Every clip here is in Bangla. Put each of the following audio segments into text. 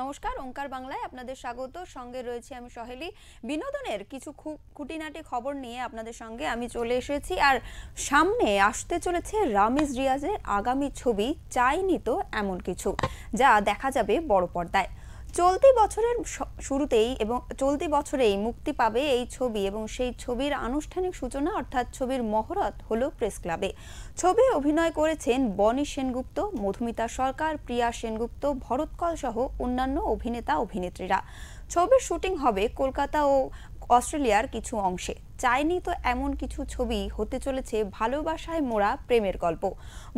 নমস্কার, ওঙ্কার বাংলায় আপনাদের স্বাগত। সঙ্গে রয়েছে আমি সহেলি। বিনোদনের কিছু খুঁটিনাটি খবর নিয়ে আপনাদের সঙ্গে আমি চলে এসেছি। আর সামনে আসতে চলেছে রামিজ রিয়াজের আগামী ছবি চাইনি তো এমন কিছু, যা দেখা যাবে বড় পর্দায়। চলতি বছরের শুরুতেই এবং চলতি বছরেই মুক্তি পাবে এই ছবি এবং সেই ছবির আনুষ্ঠানিক সূচনা অর্থাৎ ছবির মহরত হলো প্রেস ক্লাবে। ছবি অভিনয় করেছেন বনি সেনগুপ্ত, মধুমিতা সরকার, প্রিয়া সেনগুপ্ত, ভরত কল সহ অন্যান্য অভিনেতা অভিনেত্রীরা। ছবির শুটিং হবে কলকাতা ও অস্ট্রেলিয়ার কিছু অংশে। চাইনি তো এমন কিছু ছবি হতে চলেছে ভালোবাসায় মোড়া প্রেমের গল্প।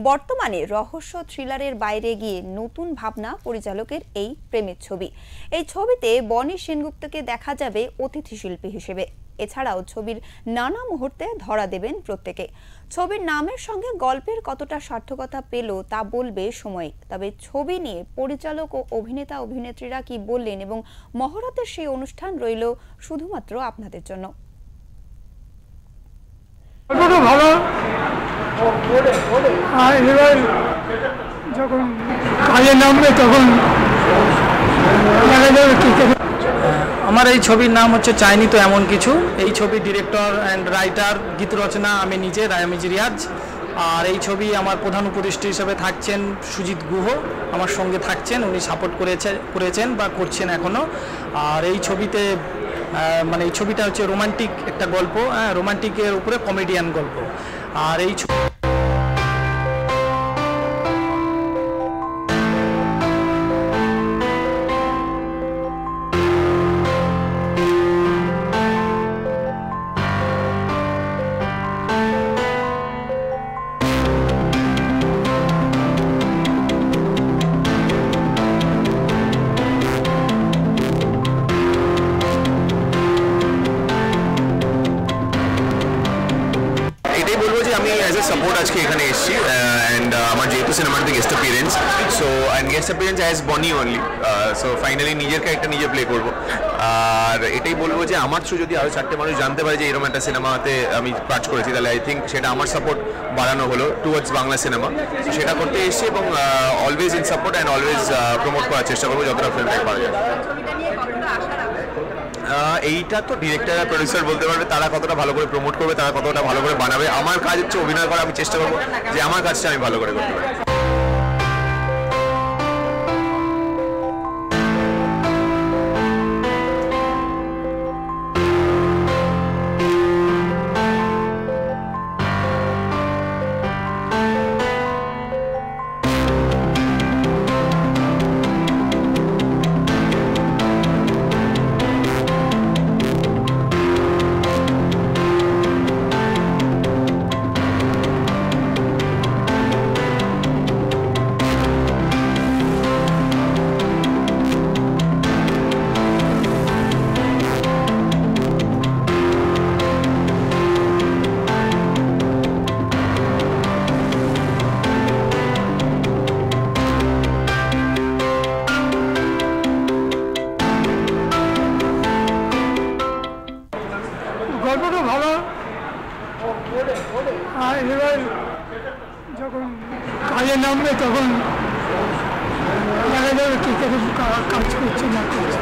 বর্তমানে রহস্য থ্রিলারের বাইরে গিয়ে নতুন ভাবনা পরিচালকের এই প্রেমের ছবি। এই ছবিতে বনি সেনগুপ্তকে দেখা যাবে অতিথি শিল্পী হিসেবে। এছাড়াও ছবির নানা মুহূর্তে ধরা দেবেন প্রত্যেকে। ছবির নামের সঙ্গে গল্পের কতটা সার্থকতা পেল তা বলবে সময়। তবে ছবি নিয়ে পরিচালক ও অভিনেতা অভিনেত্রীরা কি বললেন এবং মহরতের সেই অনুষ্ঠান রইল শুধুমাত্র আপনাদের জন্য। ভালো, এবার যখন কাজে নামবে তখন দেখা যাবে কি। আমার এই ছবির নাম হচ্ছে চাইনি তো এমন কিছু। এই ছবির ডিরেক্টর অ্যান্ড রাইটার, গীত রচনা আমি নিজে, রামিজ রিয়াজ। আর এই ছবি আমার প্রধান উপদেষ্টা হিসেবে থাকছেন সুজিত গুহ, আমার সঙ্গে থাকছেন, উনি সাপোর্ট করেছেন বা করছেন এখনও। আর এই ছবিতে মানে এই ছবিটা হচ্ছে রোমান্টিক একটা গল্প, রোমান্টিকের উপরে কমেডিয়ান গল্প। আর এই আমি অ্যাজ এ সাপোর্ট আজকে এখানে এসেছি অ্যান্ড আমার যেহেতু সিনেমাতে guest appearance, so and guest appearance as বনি অনলি, সো ফাইনালি নিজের ক্যারেক্টার নিজে প্লে করবো। আর এটাই বলবো যে আমার থ্রু যদি আরও 4টে মানুষ জানতে পারে যে এরকম একটা সিনেমাতে আমি কাজ করেছি, তাহলে আই থিঙ্ক সেটা আমার সাপোর্ট বাড়ানো হলো টুয়ার্ডস বাংলা সিনেমা। সেটা করতে এসেছি এবং always in support and always promote করার চেষ্টা করবো যতটা ফিল্ম টাইম পাওয়া যায়। এইটা তো ডিরেক্টর আর প্রডিউসার বলতে পারবে, তারা কতটা ভালো করে প্রমোট করবে, তারা কতটা ভালো করে বানাবে। আমার কাজ হচ্ছে অভিনয় করা, আমি চেষ্টা করবো যে আমার কাজটা আমি ভালো করে করতে পারি। গল্পটা ভালো, এবার যখন কাজে নামবে তখন দেখা যাবে কি কাজ করছে না করছে।